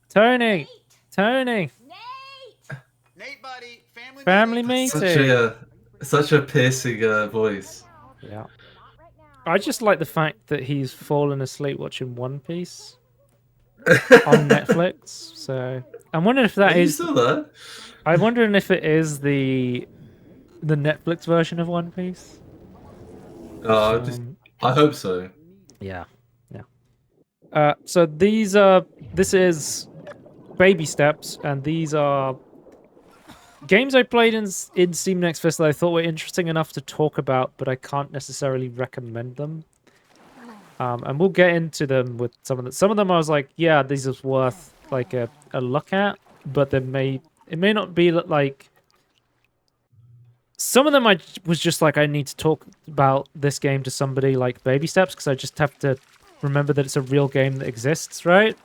Tony! Tony! Nate, buddy, Family meeting. meeting! Such a piercing voice. Yeah. I just like the fact that he's fallen asleep watching One Piece on Netflix. So I'm wondering if that is. You saw that? I'm wondering if it is the Netflix version of One Piece. I hope so. Yeah. So this is Baby Steps, and these are games I played in Steam Next Fest that I thought were interesting enough to talk about, but I can't necessarily recommend them. And we'll get into them with some of them. Some of them I was like, yeah, these are worth like a look at, but it may not be like. Some of them I was just like, I need to talk about this game to somebody like Baby Steps, because I just have to remember that it's a real game that exists, right?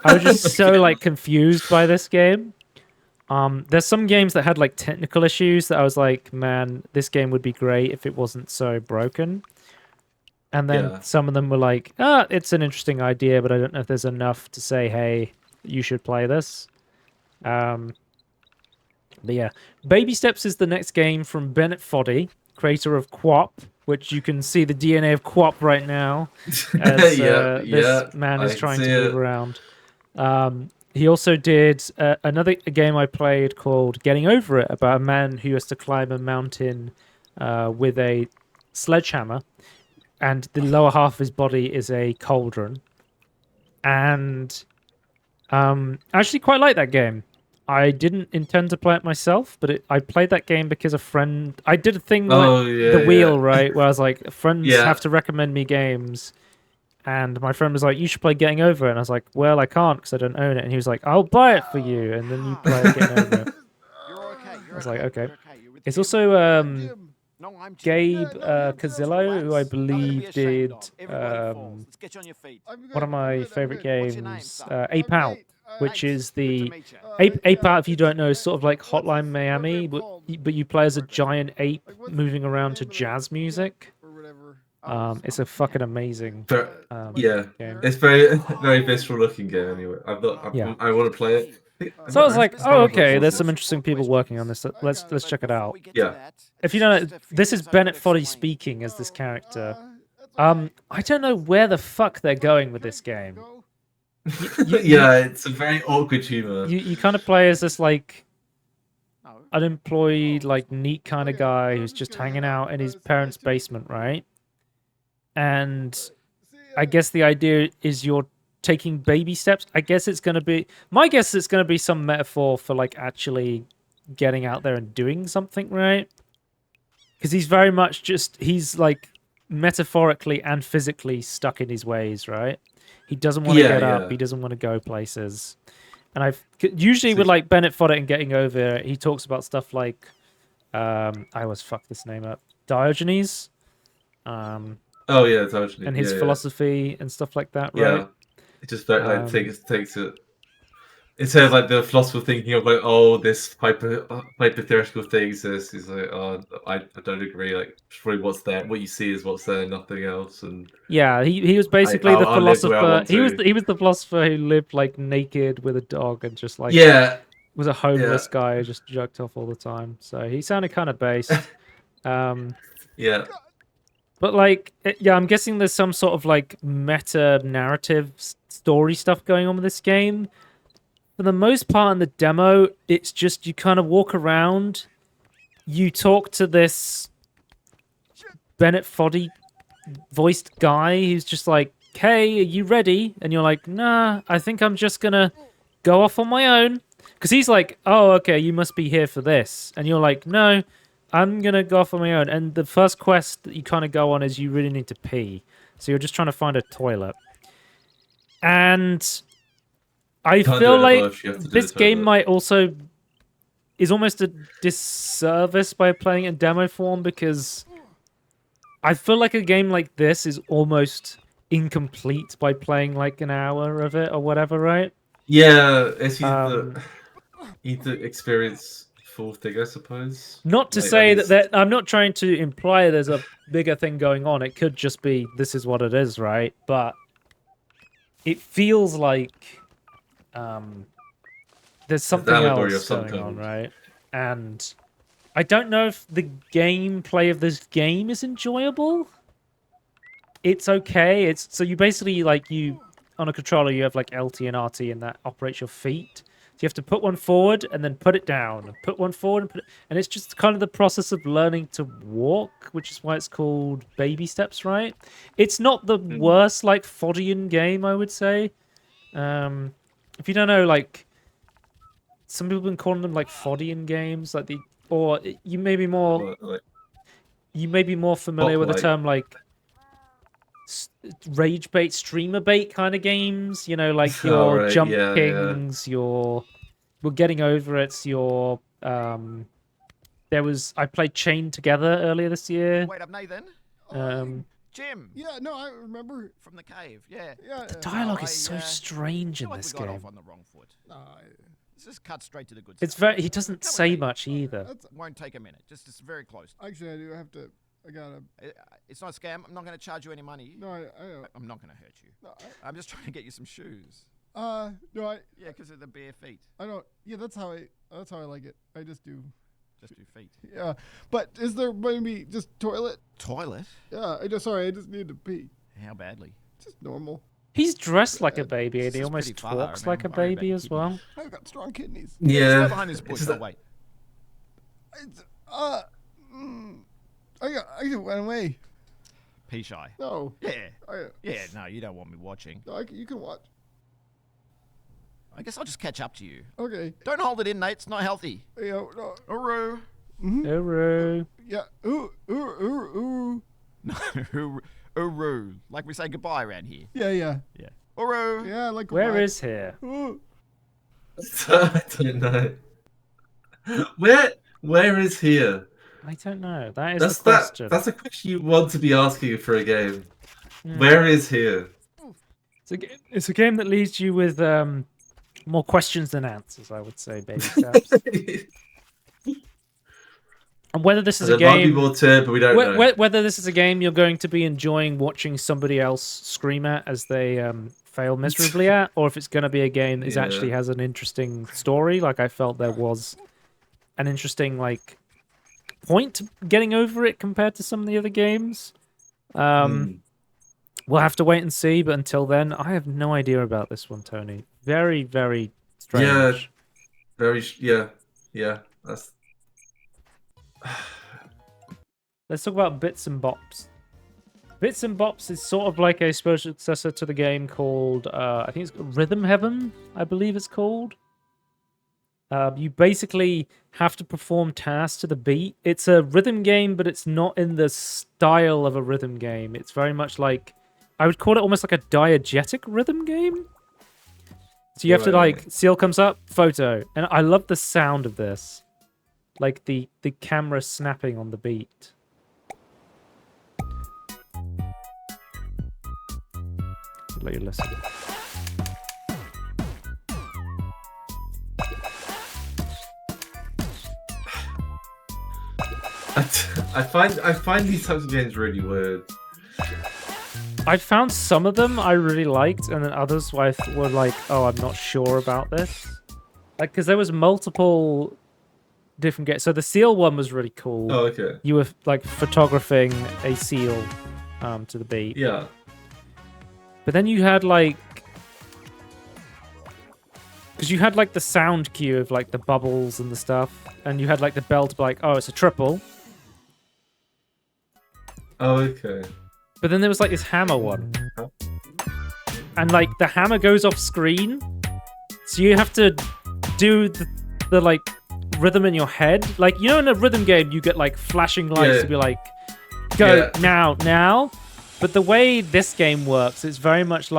I was just so like confused by this game. There's some games that had like technical issues that I was like, man, this game would be great if it wasn't so broken. And then some of them were like, it's an interesting idea, but I don't know if there's enough to say, hey, you should play this. But yeah, Baby Steps is the next game from Bennett Foddy, creator of QWOP, which you can see the DNA of QWOP right now, as this man is trying to move around. He also did another game I played called Getting Over It, about a man who has to climb a mountain with a sledgehammer, and the lower half of his body is a cauldron. And I actually quite like that game. I didn't intend to play it myself, but I played that game because a friend... I did a thing like the wheel, right? Where I was like, friends have to recommend me games. And my friend was like, you should play Getting Over It. And I was like, well, I can't because I don't own it. And he was like, I'll buy it for you. And then you play Getting Over It. I was like, okay. It's also Gabe Cazillo, who I believe did one of my favorite games, Ape Out, which is the Ape Out, if you don't know, is sort of like Hotline Miami, but you play as a giant ape moving around to jazz music. It's a fucking amazing game. It's very visceral looking game anyway. I want to play it. So I was like, oh, okay, there's some interesting people working on this. Let's check it out. Yeah. If you don't know, this is Bennett Foddy speaking as this character. I don't know where the fuck they're going with this game. It's a very awkward humor. You kind of play as this like unemployed, like neat kind of guy who's just hanging out in his parents' basement, right? And I guess the idea is you're taking baby steps. I guess it's going to be... My guess is it's going to be some metaphor for like actually getting out there and doing something, right? Because he's very much just... He's like metaphorically and physically stuck in his ways, right? He doesn't want to get up. He doesn't want to go places. And I've usually with like Bennett Foddy and Getting Over It, he talks about stuff like I always fuck this name up. Diogenes. Diogenes. And his philosophy and stuff like that, right? Yeah. It just takes it. Instead of like the philosopher thinking of like, oh, this hypothetical thing exists, he's like, oh, I don't agree. Like, probably what's there, what you see is what's there, nothing else. And yeah, he was basically the philosopher. He was the philosopher who lived like naked with a dog and just like was a homeless guy who just jerked off all the time. So he sounded kind of based. But like, I'm guessing there's some sort of like meta narrative story stuff going on with this game. For the most part in the demo, it's just you kind of walk around, you talk to this Bennett Foddy voiced guy who's just like, hey, are you ready? And you're like, nah, I think I'm just gonna go off on my own. Because he's like, oh, okay, you must be here for this. And you're like, no, I'm gonna go off on my own. And the first quest that you kind of go on is you really need to pee. So you're just trying to find a toilet. And I feel like this game might also... is almost a disservice by playing it in demo form, because I feel like a game like this is almost incomplete by playing like an hour of it or whatever, right? Yeah, it's you need to experience full thing, I suppose. Not to say that I'm not trying to imply there's a bigger thing going on. It could just be this is what it is, right? But it feels like there's something allegory else of some going on, kind. right? And I don't know if the gameplay of this game is enjoyable. It's okay. It's so you basically you on a controller you have like LT and RT and that operates your feet. So you have to put one forward and then put it down, and put one forward and put it, and it's just kind of the process of learning to walk, which is why it's called baby steps, right? It's not the worst like Fodian game, I would say. If you don't know, like some people have been calling them like Fodian games, like you may be more Like, familiar with the Bop-like. term like rage bait, streamer bait kind of games. You know, like your Alright, jump yeah. kings, we're getting over it. I played Chain Together earlier this year. Wait up, Nathan. Jim. Yeah, no, I remember. From the cave. Yeah. Yeah, The dialogue is so strange in Feel like this we got game. off on the wrong foot. Let's just cut straight to the good It's stuff. he doesn't Come with say me. much either. Won't take a minute. Just it's very close. Actually, I do have to. I gotta. It's not a scam. I'm not going to charge you any money. No, I'm not going to hurt you. No, I'm just trying to get you some shoes. no, Yeah, because of the bare feet. I don't. Yeah, that's how I like it. I just do. Just your feet. Yeah, but is there maybe just toilet? Toilet? Yeah, I just need to pee. How badly? Just normal. He's dressed like a baby, and This he is almost pretty far, talks man. like a I'm worried baby about as your well. I've got strong kidneys. Let's Yeah. go behind this bush. It's Oh, that- wait. It's, I went away. Pea shy. No. Yeah. I, Yeah, no, you don't want me watching. no, you can watch. I guess I'll just catch up to you. Okay. Don't hold it in, Nate. It's not healthy. Yeah. No. Uru. Uru. Yeah. Ooh. Uru. Like we say goodbye around here. Yeah. Yeah. Uru. Yeah. Like Where what? is here? Ooh. I don't know. Where is here? I don't know. That is That's the question. That's a question you want to be asking for a game. Hmm. Where is here? It's a game that leaves you with more questions than answers, I would say, baby steps. And whether this is a There might be game, more to it, but we don't know. whether this is a game you're going to be enjoying watching somebody else scream at as they fail miserably at, or if it's going to be a game that actually has an interesting story. Like I felt there was an interesting point to getting over it compared to some of the other games. We'll have to wait and see, but until then, I have no idea about this one, Tony. Very, very strange. Yeah. That's Let's talk about Bits and Bops. Bits and Bops is sort of like a spiritual successor to the game called, I think it's Rhythm Heaven, I believe it's called. You basically have to perform tasks to the beat. It's a rhythm game, but it's not in the style of a rhythm game. It's very much like, I would call it almost like a diegetic rhythm game. So you have to seal comes up, photo. And I love the sound of this. Like the camera snapping on the beat. Let you listen. I find these types of games really weird. I found some of them I really liked, and then others were like, "Oh, I'm not sure about this." Like, because there was multiple different games. So the seal one was really cool. Oh, okay. You were like photographing a seal to the beat. Yeah. But then you had because you had the sound cue of the bubbles and the stuff, and you had the bell to be like, "Oh, it's a triple." Oh, okay. But then there was this hammer one. And the hammer goes off screen. So you have to do the rhythm in your head. In a rhythm game you get flashing lights to be go now. But the way this game works, it's very much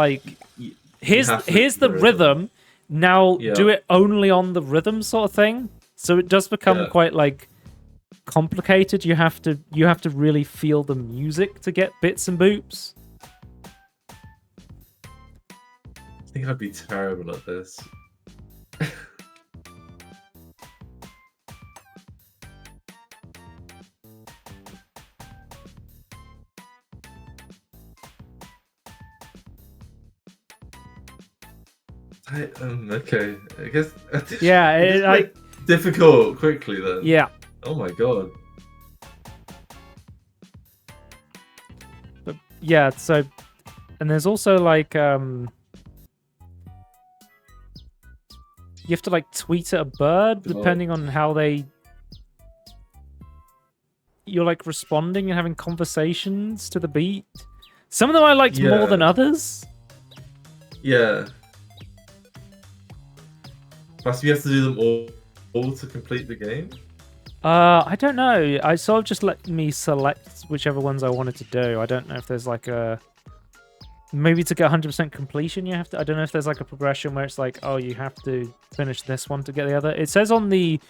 here's the rhythm. Now do it only on the rhythm sort of thing. So it does become quite complicated. You have to really feel the music to get bits and boops. I think I'd be terrible at this. Okay. I guess. Yeah, It's like difficult quickly then. Yeah. Oh my god. But yeah, so and there's also like you have to like tweet at a bird depending on how you're like responding and having conversations to the beat. Some of them I liked more than others. Yeah. Perhaps you have to do them all to complete the game? I don't know. I sort of just let me select whichever ones I wanted to do. I don't know if there's like a... Maybe to get 100% completion you have to... I don't know if there's like a progression where it's like, oh, you have to finish this one to get the other. It says on the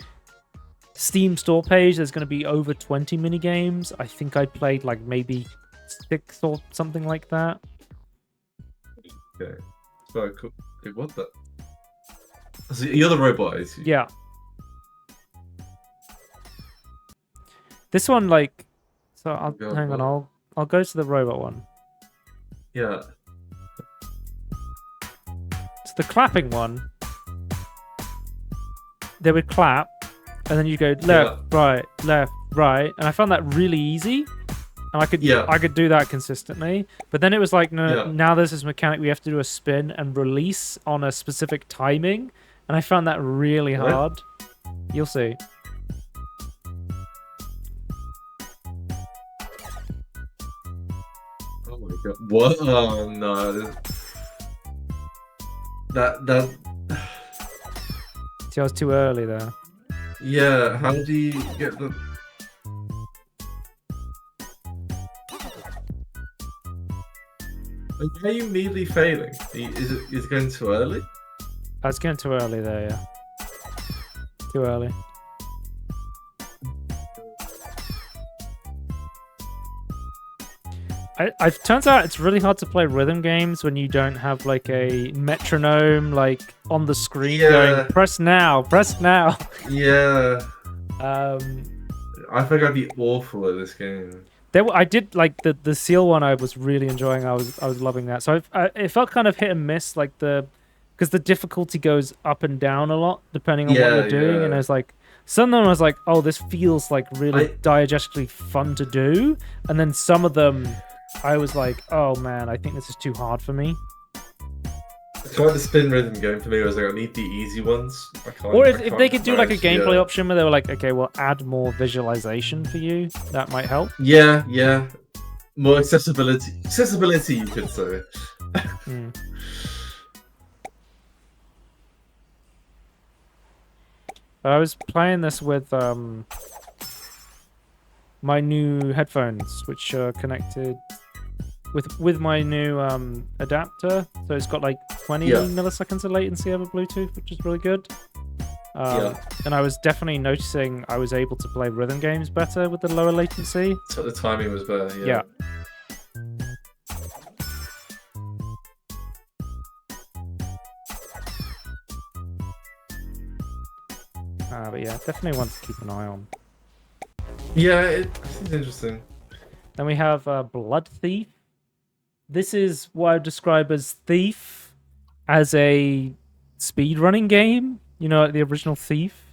Steam store page there's going to be over 20 minigames. I think I played like maybe 6 or something like that. Okay. So cool. Wait, what the... So you're the robot, is you? Yeah. This one, like... So, hang on, I'll go to the robot one. Yeah. So the clapping one, they would clap, and then you go left, right, and I found that really easy, and I could do that consistently. But then it was like, no, now there's this mechanic we have to do a spin and release on a specific timing, and I found that really hard. You'll see. Oh my god! What? Oh no! That. See, I was too early there. Yeah. How do you get the? Why are you immediately failing? Is it going too early? I was going too early there, yeah. Too early. It turns out it's really hard to play rhythm games when you don't have like a metronome like on the screen going press now, press now. Yeah. I think I'd be awful at this game. I did like the seal one. I was really enjoying. I was loving that. So it felt kind of hit and miss, like because the difficulty goes up and down a lot depending on what you're doing. And it's like some of them I was like, oh, this feels like really diegetically fun to do, and then some of them I was like, oh man, I think this is too hard for me. Trying the spin rhythm game for me was like, I need the easy ones. Or if they could do like a gameplay option where they were like, okay, well, add more visualization for you, that might help. Yeah, yeah. More accessibility. Accessibility, you could say. I was playing this with my new headphones, which are connected with my new adapter. So it's got like 20 milliseconds of latency over Bluetooth, which is really good. And I was definitely noticing I was able to play rhythm games better with the lower latency. So the timing was better, yeah. But yeah, definitely one to keep an eye on. Yeah, it seems interesting. Then we have Blood Thief. This is what I would describe as Thief as a speedrunning game. You know, like the original Thief.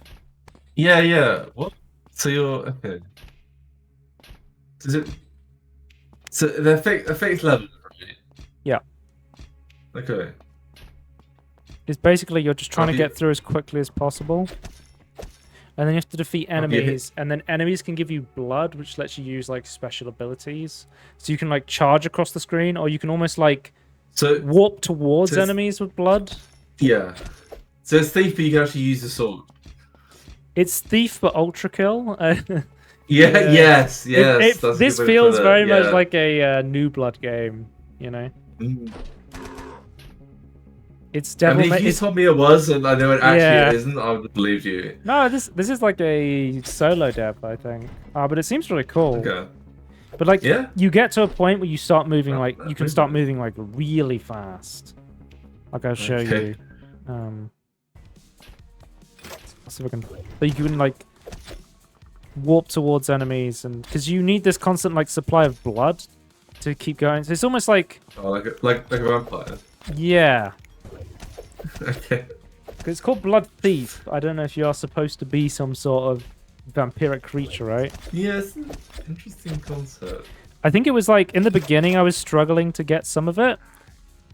Yeah, yeah. What? So you're okay. Is it? So the effect level, right? Yeah. Okay. It's basically you're just trying to get through as quickly as possible. And then you have to defeat enemies, and then enemies can give you blood, which lets you use like special abilities. So you can like charge across the screen, or you can almost like warp towards enemies with blood. Yeah. So it's Thief, but you can actually use the sword. It's Thief, but ultra kill. Yes. This feels very much like a New Blood game, you know. It's definitely. If you told me it was, and I know it actually isn't, I would believe you. No, this is like a solo dev, I think. But it seems really cool. Okay. But like, you get to a point where you start moving you can start moving like really fast. Like I'll show you. So you can like warp towards enemies, and because you need this constant like supply of blood to keep going. So it's almost like like a vampire. Yeah. Okay. It's called Blood Thief. I don't know if you are supposed to be some sort of vampiric creature, right? Yeah, it's an interesting concept. I think it was like in the beginning I was struggling to get some of it.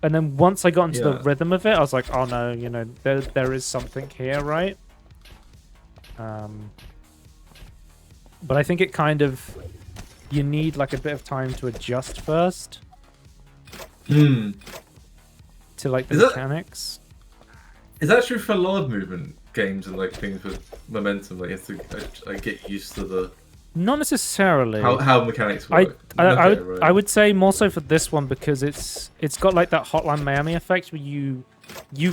And then once I got into the rhythm of it, I was like, oh no, you know, there is something here, right? But I think it kind of... You need like a bit of time to adjust first. Hmm. To like the mechanics. Is that true for a lot of movement games and like things with momentum? Like you have to get used to the... Not necessarily. How mechanics work. I would say more so for this one because it's got like that Hotline Miami effect where you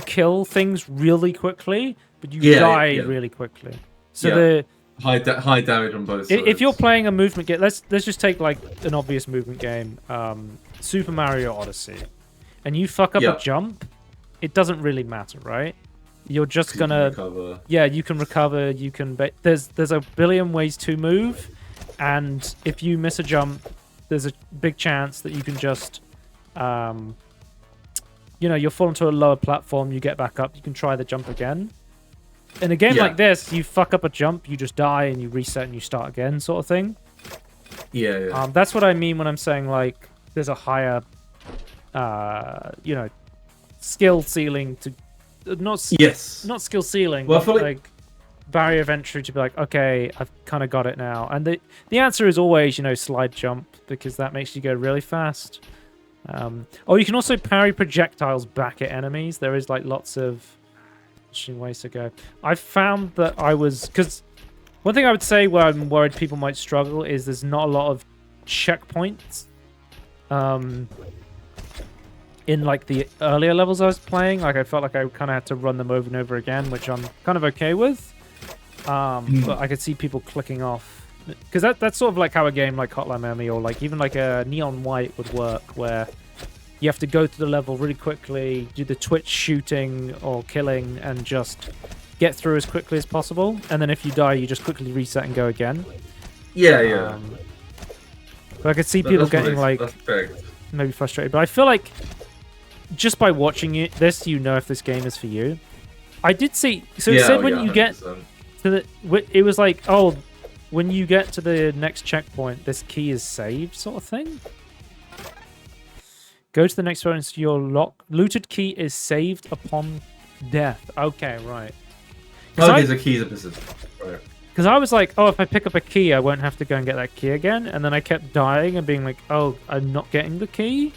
kill things really quickly, but you die really quickly. So the high damage on both sides. If you're playing a movement game, let's just take like an obvious movement game, Super Mario Odyssey, and you fuck up a jump, it doesn't really matter, right? You're just gonna you can recover. You can there's a billion ways to move, and if you miss a jump, there's a big chance that you can just you'll fall into a lower platform, you get back up, you can try the jump again. In a game like this, you fuck up a jump, you just die and you reset and you start again, sort of thing. That's what I mean when I'm saying like there's a higher skill ceiling to not skill ceiling, well, but like barrier of entry to be like, okay, I've kind of got it now. And the answer is always, slide jump, because that makes you go really fast. You can also parry projectiles back at enemies. There is like lots of interesting ways to go. I found that because one thing I would say where I'm worried people might struggle is there's not a lot of checkpoints. In like the earlier levels I was playing, like I felt like I kind of had to run them over and over again, which I'm kind of okay with. But I could see people clicking off, because that's sort of like how a game like Hotline Miami or like even like a Neon White would work, where you have to go through the level really quickly, do the twitch shooting or killing, and just get through as quickly as possible. And then if you die, you just quickly reset and go again. But I could see people getting like maybe frustrated, but I feel like just by watching this, if this game is for you. I did see. So it said when you get to it was like, oh, when you get to the next checkpoint, this key is saved, sort of thing. Go to the next one. So your looted key is saved upon death. Okay, right. There's a key specific. Right. Because I was like, oh, if I pick up a key, I won't have to go and get that key again. And then I kept dying and being like, oh, I'm not getting the key.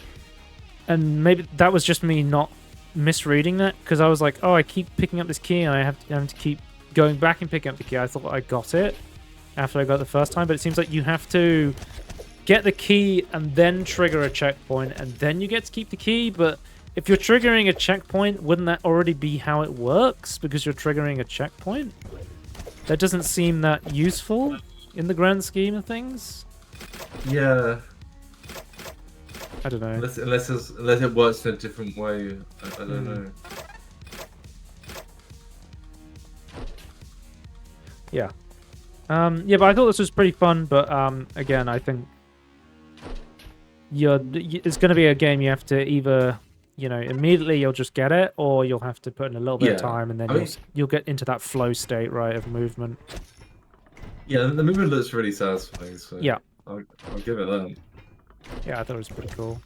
And maybe that was just me not misreading that. Because I was like, oh, I keep picking up this key and I have to keep going back and picking up the key. I thought I got it after I got it the first time. But it seems like you have to get the key and then trigger a checkpoint. And then you get to keep the key. But if you're triggering a checkpoint, wouldn't that already be how it works? Because you're triggering a checkpoint? That doesn't seem that useful in the grand scheme of things. Yeah. I don't know. Unless it works in a different way. I don't know. Yeah. But I thought this was pretty fun. But again, I think it's going to be a game you have to either, immediately you'll just get it, or you'll have to put in a little bit of time, and then you'll get into that flow state, right, of movement. Yeah, the movement looks really satisfying. So yeah, I'll give it that. Yeah, I thought it was pretty cool.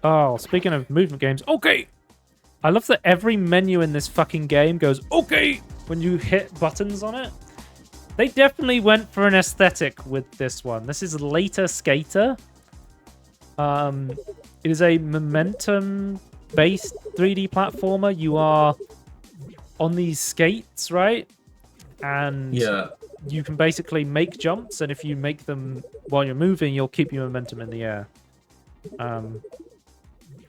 Oh, speaking of movement games, okay! I love that every menu in this fucking game goes, okay! When you hit buttons on it. They definitely went for an aesthetic with this one. This is L8R Sk8R. It is a momentum-based 3D platformer. You are on these skates, right? And you can basically make jumps, and if you make them while you're moving, you'll keep your momentum in the air. I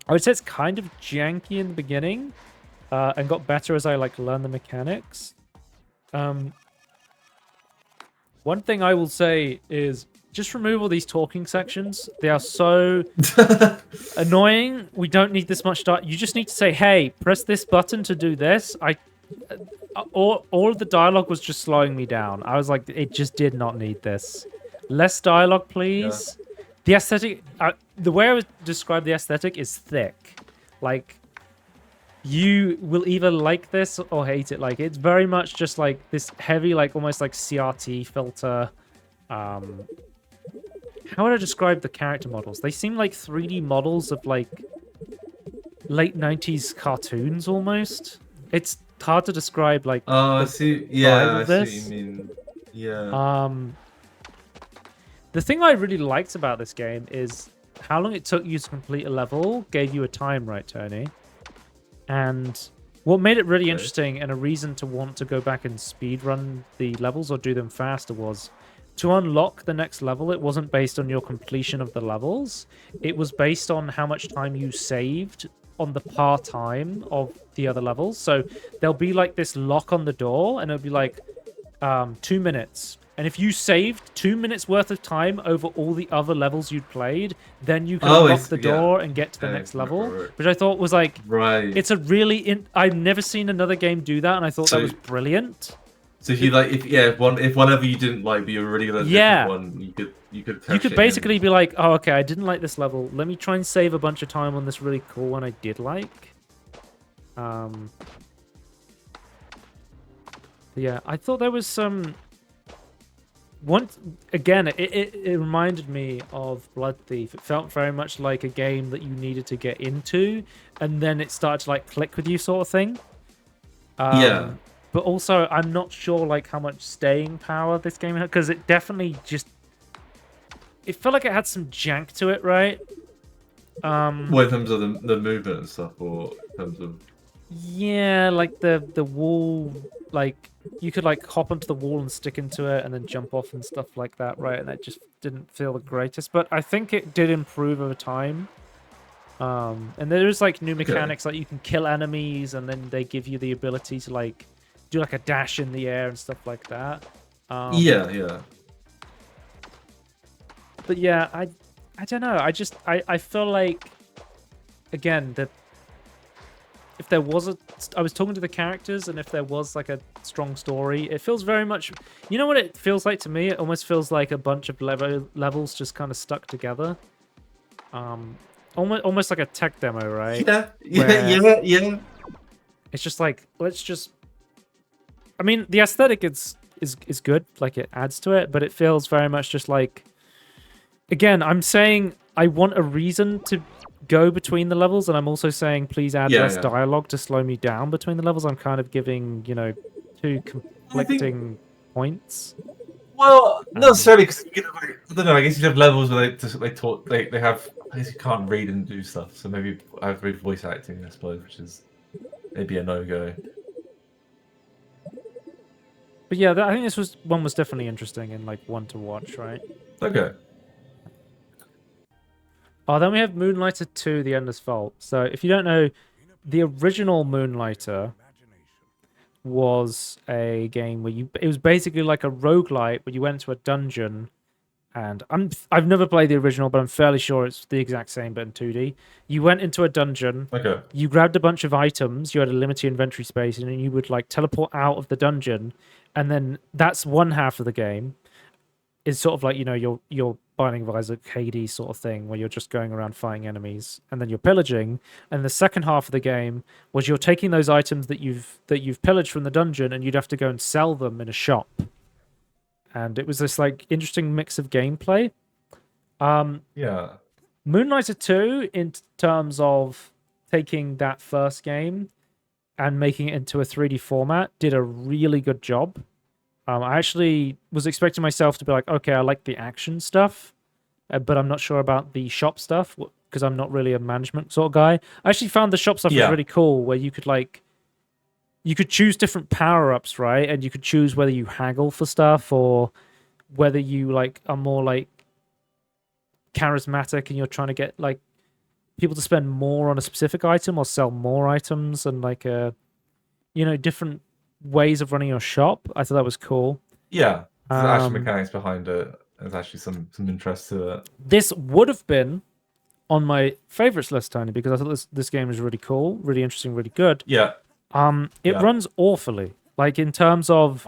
would say it's kind of janky in the beginning, and got better as I learned the mechanics. One thing I will say is just remove all these talking sections. They are so annoying. We don't need this much data. You just need to say, hey, press this button to do this. All of the dialogue was just slowing me down. I was like, it just did not need this. Less dialogue, please. Yeah. The aesthetic, the way I would describe the aesthetic is thick. Like, you will either like this or hate it. Like, it's very much just like this heavy, like almost like CRT filter. How would I describe the character models? They seem like 3D models of like late 90s cartoons almost. It's hard to describe like Oh, I the see. vibe Yeah, I of see what this. you mean. Yeah. The thing I really liked about this game is how long it took you to complete a level gave you a time, right, Tony? And what made it really interesting and a reason to want to go back and speedrun the levels or do them faster was to unlock the next level. It wasn't based on your completion of the levels. It was based on how much time you saved on the par time of the other levels. So there'll be like this lock on the door and it'll be like 2 minutes. And if you saved 2 minutes worth of time over all the other levels you'd played, then you can unlock the door and get to the next level, which I thought was like, it's a really, I've never seen another game do that, and I thought that was brilliant. So if you like, if whatever you didn't like, but you were really good at a different one, you could basically be like, oh, okay, I didn't like this level. Let me try and save a bunch of time on this really cool one I did like. Yeah, I thought there was some. Again, it reminded me of Blood Thief. It felt very much like a game that you needed to get into, and then it started to like click with you, sort of thing. Yeah. But also, I'm not sure like how much staying power this game had, because it definitely just it felt like it had some jank to it, right? Well, in terms of the movement and stuff, or in terms of like the wall, like you could like hop onto the wall and stick into it and then jump off and stuff like that, right? And that just didn't feel the greatest, but I think it did improve over time. And there's like new mechanics, like you can kill enemies and then they give you the ability to like do like a dash in the air and stuff like that. Yeah. But yeah, I don't know. I feel like, again, that if there was I was talking to the characters, and if there was like a strong story, it feels very much, you know what it feels like to me? It almost feels like a bunch of levels just kind of stuck together. Almost like a tech demo, right? Yeah. It's just like, I mean, the aesthetic is good, like it adds to it, but it feels very much just like, again, I'm saying I want a reason to go between the levels, and I'm also saying please add less dialogue to slow me down between the levels. I'm kind of giving, two conflicting points. Well, not necessarily, because I don't know. I guess you have levels where they have. I guess you can't read and do stuff, so maybe I have read voice acting, I suppose, which is maybe a no-go. But yeah, I think this one was definitely interesting and like one to watch, right? Okay. Oh, then we have Moonlighter 2, The Endless Vault. So if you don't know, the original Moonlighter was a game where it was basically like a roguelite where you went to a dungeon, and I've never played the original, but I'm fairly sure it's the exact same but in 2D. You went into a dungeon, you grabbed a bunch of items, you had a limited inventory space, and then you would like teleport out of the dungeon, and then that's one half of the game. Is sort of like, your Binding of Isaac Hades sort of thing, where you're just going around fighting enemies, and then you're pillaging. And the second half of the game was you're taking those items that you've pillaged from the dungeon, and you'd have to go and sell them in a shop. And it was this like interesting mix of gameplay. Yeah. Moonlighter 2, in terms of taking that first game and making it into a 3D format, did a really good job. I actually was expecting myself to be like, okay, I like the action stuff, but I'm not sure about the shop stuff because I'm not really a management sort of guy. I actually found the shop stuff was really cool, where you could choose different power-ups, right? And you could choose whether you haggle for stuff or whether you like are more like charismatic and you're trying to get like people to spend more on a specific item or sell more items, and like different ways of running your shop. I thought that was cool. Yeah, there's actual mechanics behind it. There's actually some interest to it. This would have been on my favorites list, Tony, because I thought this game was really cool, really interesting, really good. Yeah. It runs awfully. Like in terms of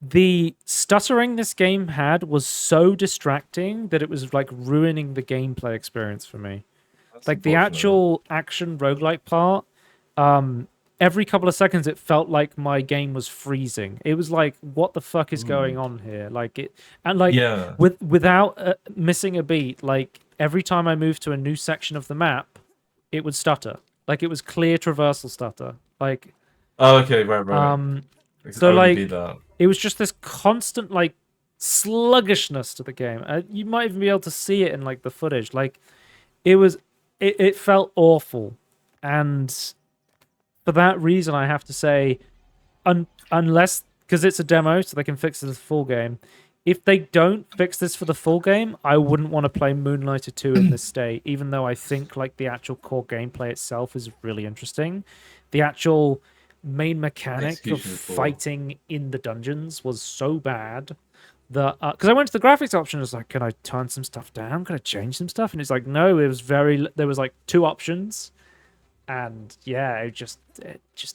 the stuttering this game had was so distracting that it was like ruining the gameplay experience for me. Like the unfortunate. actual action roguelike part, every couple of seconds it felt like my game was freezing. It was like, what the fuck is going on here? Like it, and like Yeah. without missing a beat, like every time I moved to a new section of the map, it would stutter. Like it was clear traversal stutter. Like Oh, okay, right. It so could only like be that. it was just this constant like sluggishness to the game. You might even be able to see it in like the footage. Like it felt awful, and for that reason, I have to say, unless because it's a demo, so they can fix it as a full game. If they don't fix this for the full game, I wouldn't want to play Moonlighter 2 in this state, even though I think like the actual core gameplay itself is really interesting. The actual main mechanic of Execution is poor. fighting in the dungeons was so bad that because I went to the graphics option, I was like, can I turn some stuff down? Can I change some stuff? And it's like, no, there was like 2 options. And yeah, it just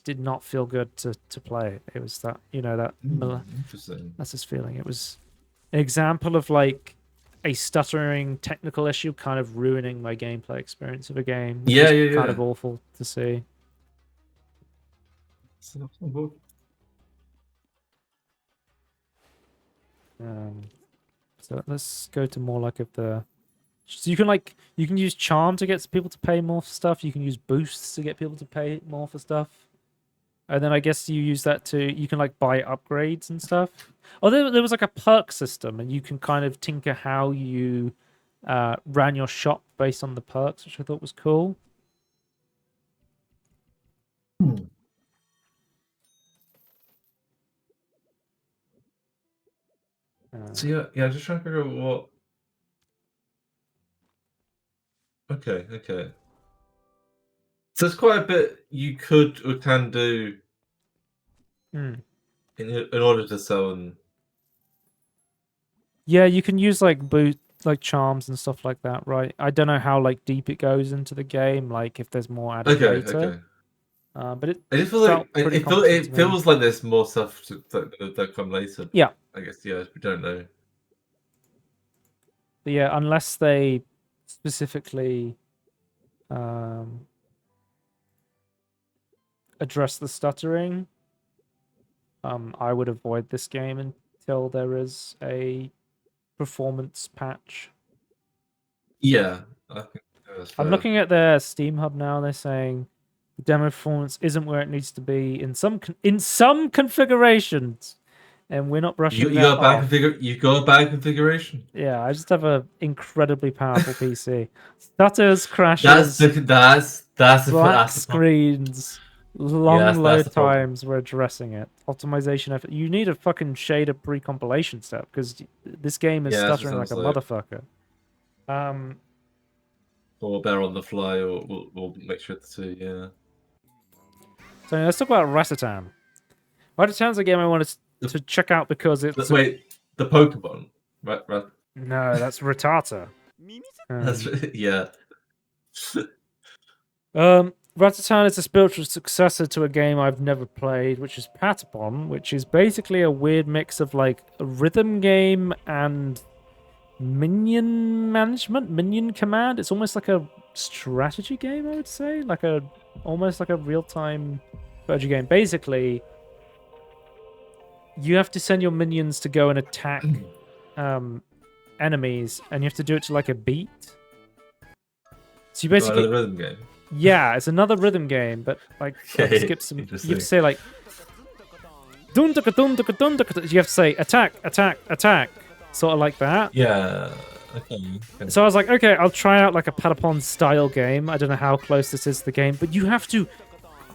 did not feel good to play. It was that Interesting. that's his feeling. It was an example of like a stuttering technical issue kind of ruining my gameplay experience of a game. Which is kind of awful to see. So let's go to more like of the. So you can use charm to get people to pay more for stuff. You can use boosts to get people to pay more for stuff. And then I guess you use that you can like buy upgrades and stuff. Oh, there was like a perk system, and you can kind of tinker how you ran your shop based on the perks, which I thought was cool. So yeah, just trying to figure out what. Okay. So there's quite a bit you could or can do in order to sell and. Yeah, you can use like charms and stuff like that, right? I don't know how like deep it goes into the game, like if there's more added later. Okay. But it I just feel like it me. feels like there's more stuff that come later. Yeah. I guess we don't know. But yeah, unless they specifically address the stuttering, I would avoid this game until there is a performance patch. Yeah, I think that's fair. I'm looking at their Steam hub now. They're saying the demo performance isn't where it needs to be in some configurations, and we're not brushing you that got off. you got a bad configuration. Yeah, I just have a incredibly powerful PC. Stutters, crashes, That's black screens, long that's load the problem. times. We're addressing it. Optimization effort. You need a fucking shader pre-compilation step because this game is stuttering like a motherfucker. Or better on the fly, or we'll make sure to So let's talk about Ratatan. Ratatan's a game I wanted to check out because it's the Pokemon, right? No, that's Ratata. Ratatan is a spiritual successor to a game I've never played, which is Patapon, which is basically a weird mix of like a rhythm game and minion command. It's almost like a strategy game, I would say, almost like a real-time strategy game. Basically, you have to send your minions to go and attack enemies, and you have to do it to like a beat. So you basically a rhythm game. Yeah, it's another rhythm game, but like skip some. You have to say like dun dun dun dun dun dun. You have to say attack, sort of like that. Yeah. Okay. So I was like, okay, I'll try out like a Patapon style game. I don't know how close this is to the game, but you have to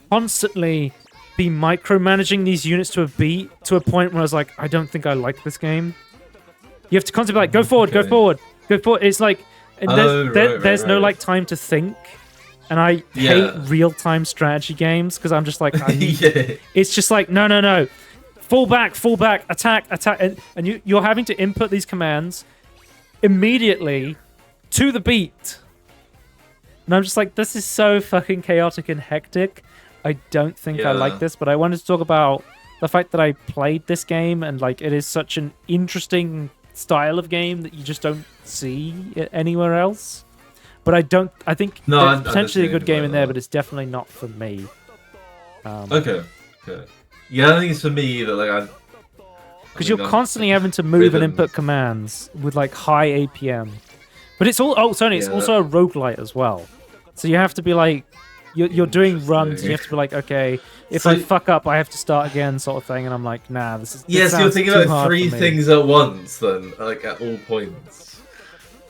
constantly be micromanaging these units to a beat to a point where I was like, I don't think I like this game. You have to constantly be like, go forward, go forward, go forward. It's like, and there's no like time to think. And I hate real-time strategy games because I'm just like, it's just like, no. Fall back, attack, and you're having to input these commands immediately to the beat. And I'm just like, this is so fucking chaotic and hectic. I don't think I like this, but I wanted to talk about the fact that I played this game and like it is such an interesting style of game that you just don't see it anywhere else. But I think No, there's I potentially a don't good see game in there, that. but it's definitely not for me. Okay. Yeah, I don't think it's for me either. Like, Because you're constantly having to move and input commands with like high APM. But it's all it's also a roguelite as well. So you have to be like you're doing runs and you have to be like, okay, if I fuck up I have to start again sort of thing, and I'm like, nah, this Yeah, so you're thinking about 3 for me. things at once then, like at all points.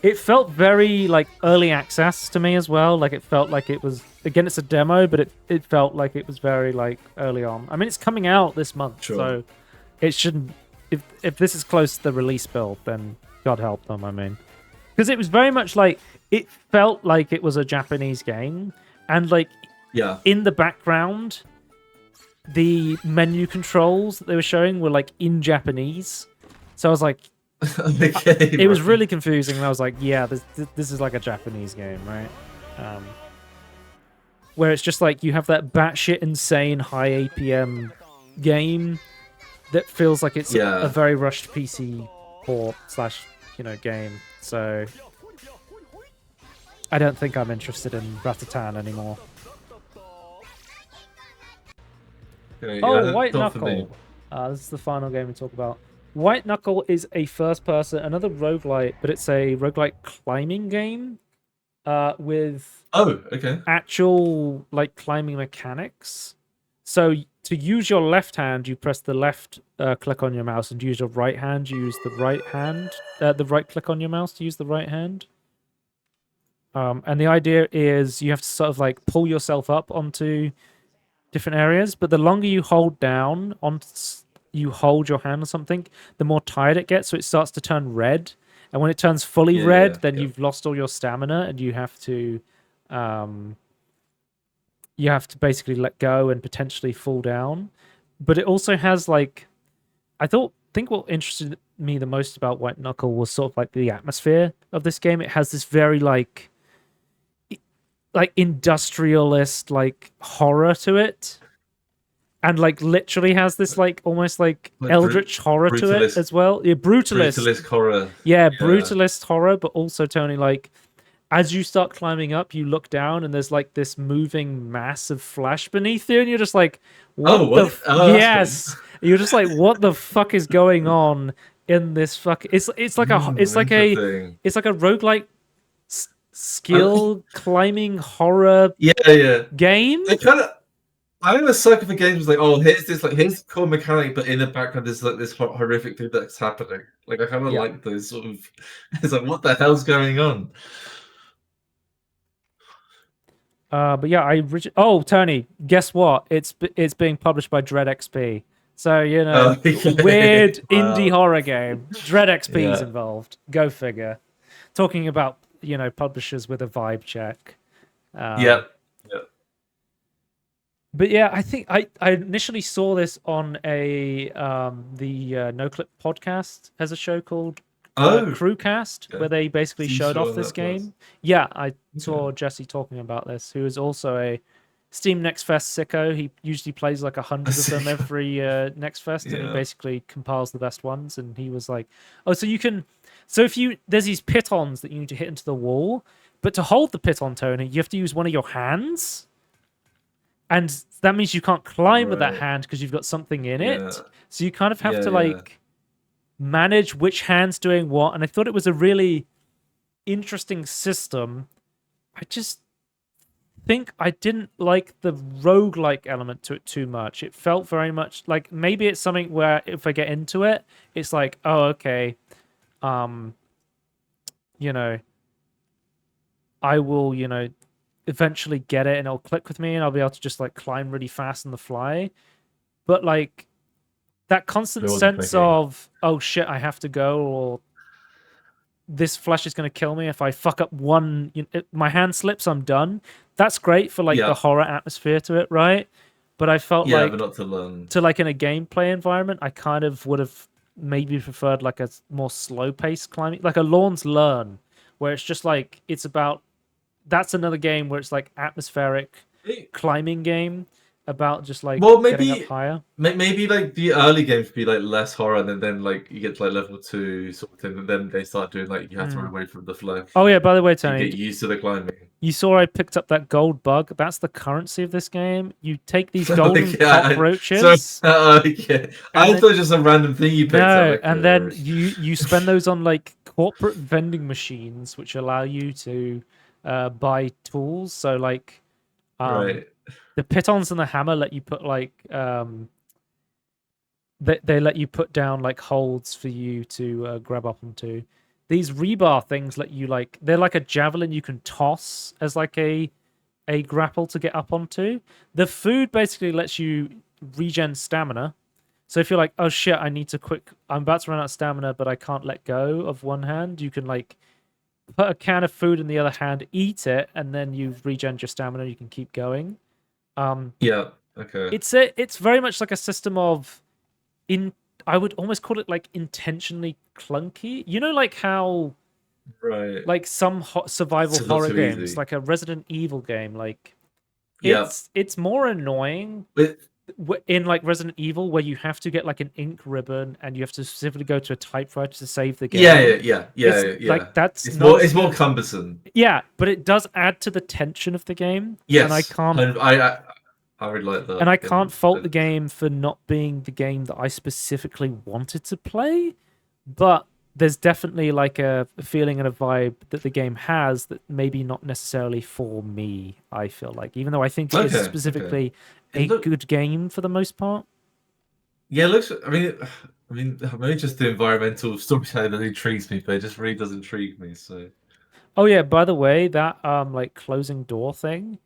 It felt very like early access to me as well. Like it felt like it was, again, it's a demo, but it felt like it was very like early on. I mean, it's coming out this month, so it shouldn't. If this is close to the release build, then God help them. I mean, because it was very much like it felt like it was a Japanese game, and like in the background, the menu controls that they were showing were like in Japanese. So I was like. It was really confusing, and I was like, yeah, this is like a Japanese game, right? Where it's just like you have that batshit insane high APM game that feels like it's a very rushed PC port / game. So I don't think I'm interested in Ratatan anymore. White Knuckle. This is the final game we talk about. White Knuckle is a first-person, another roguelite, but it's a roguelite climbing game with actual like climbing mechanics. So to use your left hand, you press the left click on your mouse, and to use your right hand, you use the right hand, the right click on your mouse to use the right hand. And the idea is you have to sort of like pull yourself up onto different areas, but the longer you hold down you hold your hand or something, the more tired it gets, so it starts to turn red. And when it turns fully red, then you've lost all your stamina, and you have to basically let go and potentially fall down. But it also has like, think what interested me the most about White Knuckle was sort of like the atmosphere of this game. It has this very like industrialist like horror to it. And like literally has this like almost like eldritch horror to it as well. Yeah, brutalist horror. Yeah, brutalist horror, but also Tony, like as you start climbing up, you look down and there's like this moving mass of flesh beneath you, and you're just like, yes. You're just like, what the fuck is going on in this fuck? It's like a roguelike skill climbing horror game. I'm a sucker for games like, here's the core mechanic, but in the background there's like this horrific thing that's happening. Like I kind of like those sort of. It's like, what the hell's going on? But yeah, Tony, guess what? It's being published by Dread XP. So weird indie horror game. Dread XP is involved. Go figure. Talking about publishers with a vibe check. But yeah, I think I initially saw this on the No Clip podcast has a show called Crewcast, where they basically showed off this game. Yeah, I saw Jesse talking about this, who is also a Steam Next Fest sicko. He usually plays like 100 of them every Next Fest, and he basically compiles the best ones. And he was like, there's these pitons that you need to hit into the wall, but to hold the piton, Tony, you have to use one of your hands. And that means you can't climb with that hand because you've got something in it. So you kind of have to like manage which hand's doing what. And I thought it was a really interesting system. I just think I didn't like the roguelike element to it too much. It felt very much like maybe it's something where if I get into it, it's like, oh, okay. I will, eventually get it and it'll click with me and I'll be able to just like climb really fast on the fly. But like that constant sense of, oh shit, I have to go, or this flesh is going to kill me if I fuck up one, my hand slips, I'm done. That's great for like the horror atmosphere to it, right? But I felt like but not to learn. To like in a gameplay environment, I kind of would have maybe preferred like a more slow-paced climbing, like a Lorne's Learn, where it's just like it's about. That's another game where it's like atmospheric climbing game, about just like Well, getting up maybe higher. maybe like the early games be like less horror, and then like you get to like level 2 sort of thing, and then they start doing like you have to run away from the flesh. Oh yeah, by the way, You Tony, get used to the climbing. you saw I picked up that gold bug. That's the currency of this game. You take these golden cockroaches. So, okay. I then- thought it was just a random thing you picked No, up. and then you spend those on like corporate vending machines, which allow you to buy tools. So like, Right. the pitons and the hammer let you put like they let you put down like holds for you to grab up onto. These rebar things let you like they're like a javelin you can toss as like a grapple to get up onto. The food basically lets you regen stamina. So if you're like, oh shit, I'm about to run out of stamina, but I can't let go of one hand, you can like put a can of food in the other hand, eat it, and then you regen your stamina. You can keep going. Yeah. Okay. It's very much like a system of I would almost call it like intentionally clunky. You know, like how Right. like some survival It's not horror too games, easy. like a Resident Evil game, like Yeah. it's more annoying But in like Resident Evil where you have to get like an ink ribbon and you have to specifically go to a typewriter to save the game. yeah. It's like that's It's not more cumbersome. yeah, but it does add to the tension of the game. Yes. And I can't I would like that. and I can't fault the game for not being the game that I specifically wanted to play, but there's definitely like a feeling and a vibe that the game has that maybe not necessarily for me, I feel like, even though I think it's Okay, specifically okay. a good game for the most part. Yeah, it looks. I mean, maybe just the environmental storytelling that intrigues me, but it just really does intrigue me. So Oh yeah, by the way, that like closing door thing,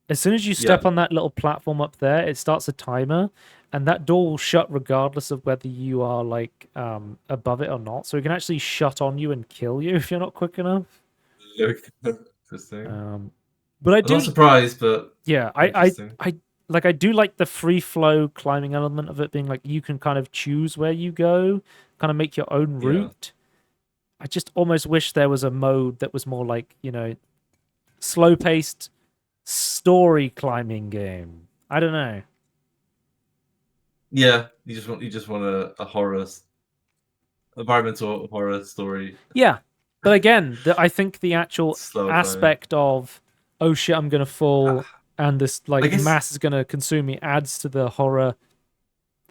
as soon as you step Yeah. on that little platform up there, it starts a timer, and that door will shut regardless of whether you are like above it or not. So it can actually shut on you and kill you if you're not quick enough. interesting. But I I'm do, not surprised, but yeah, interesting. I do like the free flow climbing element of it being like you can kind of choose where you go, kind of make your own Yeah. route. I just almost wish there was a mode that was more like, you know, slow paced story climbing game. I don't know. Yeah, you just want a horror, environmental horror story. Yeah, but again, I think the actual Slow time. aspect of oh shit, I'm gonna fall and this I like guess- mass is gonna consume me adds to the horror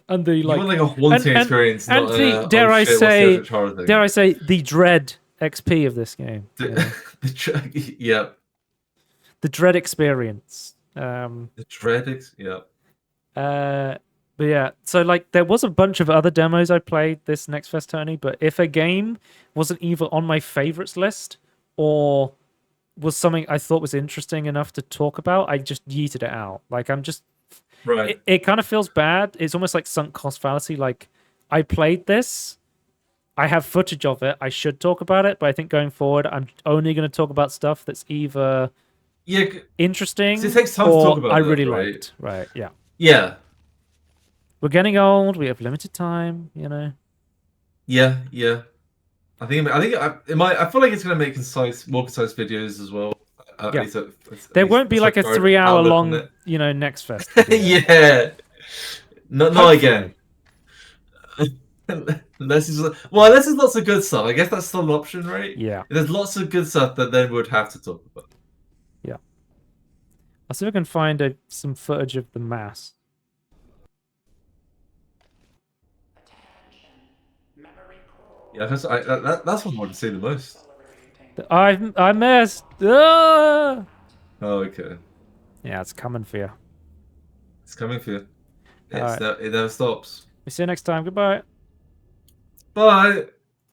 and the You like. want like a haunting and- experience, and not the- a, dare oh, I shit, what's the say- eldritch horror thing? Dare I say the dread XP of this game? You know? Yeah, The dread experience. the dread. Yeah. But yeah, so like there was a bunch of other demos I played this Next Fest, Tony, but if a game wasn't either on my favorites list or was something I thought was interesting enough to talk about, I just yeeted it out. Like I'm just Right. it kind of feels bad. It's almost like sunk cost fallacy. Like I played this, I have footage of it, I should talk about it, but I think going forward I'm only going to talk about stuff that's either Yeah. interesting 'Cause it takes time to or talk about I that, really right? liked. Right, yeah. Yeah. We're getting old. We have limited time, you know. Yeah. I feel like it's gonna make more concise videos as well. At Yeah. least There won't be like a 3-hour outlook long, on you know, Next Fest. it. Video. Yeah. Not Hopefully. again. Unless there's lots of good stuff. I guess that's still an option, right? Yeah. If there's lots of good stuff that then we'd have to talk about. I'll see if I can find some footage of the mass. Yeah, that's what I want to see the most. I missed. Ah! Oh, okay. Yeah, it's coming for you. It's coming for you. Alright. It never stops. We see you next time. Goodbye. Bye.